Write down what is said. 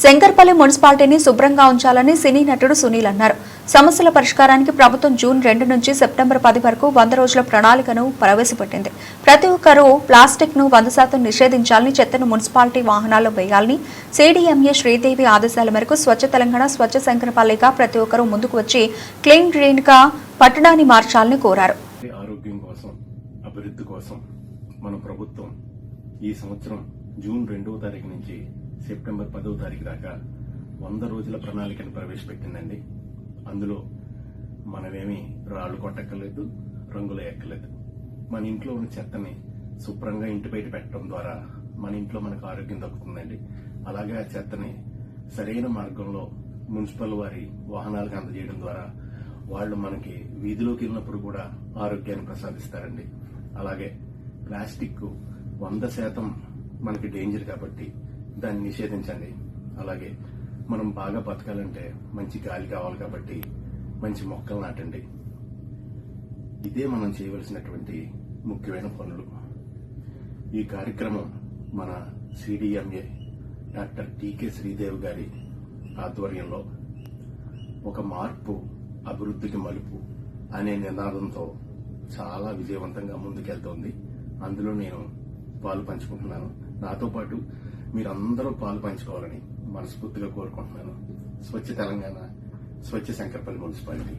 శంకర్పల్లి మున్సిపాలిటీని శుభ్రంగా ఉంచాలని సినీ నటుడు సునీల్ అన్నారు. సమస్యల పరిష్కారానికి ప్రభుత్వం జూన్ 2 నుంచి సెప్టెంబర్ 10 వరకు 100 రోజుల ప్రణాళికను ప్రవేశపెట్టింది. ప్రతి ఒక్కరూ ప్లాస్టిక్ ను 100% నిషేధించాలని, చెత్తను మున్సిపాలిటీ వాహనాల్లో వేయాలని సీడీఎంఏ శ్రీదేవి ఆదేశాల మేరకు స్వచ్ఛ తెలంగాణ, స్వచ్ఛ శంకర్పల్లిగా ప్రతి ఒక్కరూ ముందుకు వచ్చి క్లీన్ గ్రీన్ గా పట్టణాన్ని మార్చాలని కోరారు. ఆరోగ్యం కోసం, అభివృద్ధి కోసం మన ప్రభుత్వం ఈ సంవత్సరం జూన్ 2వ తారీఖు నుంచి సెప్టెంబర్ 10వ తారీఖు దాకా 100 రోజుల ప్రణాళికను ప్రవేశపెట్టిందండి. అందులో మనమేమి రాళ్లు కొట్టక్కర్లేదు, రంగులు ఎక్కలేదు. మన ఇంట్లో ఉన్న చెత్తని శుభ్రంగా ఇంటి బయట పెట్టడం ద్వారా మన ఇంట్లో మనకు ఆరోగ్యం దక్కుతుందండి. అలాగే ఆ చెత్తని సరైన మార్గంలో మున్సిపల్ వారి వాహనాలకు అందజేయడం ద్వారా వాళ్ళు మనకి వీధిలోకి వెళ్ళినప్పుడు కూడా ఆరోగ్యాన్ని ప్రసాదిస్తారండి. అలాగే ప్లాస్టిక్ 100% మనకి డేంజర్ కాబట్టి దాన్ని నిషేధించండి. అలాగే మనం బాగా బతకాలంటే మంచి గాలి కావాలి కాబట్టి మంచి మొక్కలు నాటండి. ఇదే మనం చేయవలసినటువంటి ముఖ్యమైన పనులు. ఈ కార్యక్రమం మన సీడీఎంఏ డాక్టర్ టీకే శ్రీదేవి గారి ఆధ్వర్యంలో ఒక మార్పు అభివృద్ధికి మలుపు అనే నినాదంతో చాలా విజయవంతంగా ముందుకెళ్తోంది. అందులో నేను పాలు పంచుకుంటున్నాను. నాతో పాటు మీరందరూ పాలు పంచుకోవాలని మనస్ఫూర్తిగా కోరుకుంటున్నాను. స్వచ్ఛ తెలంగాణ, స్వచ్ఛ శంకర్పల్లి మున్సిపాలిటీ.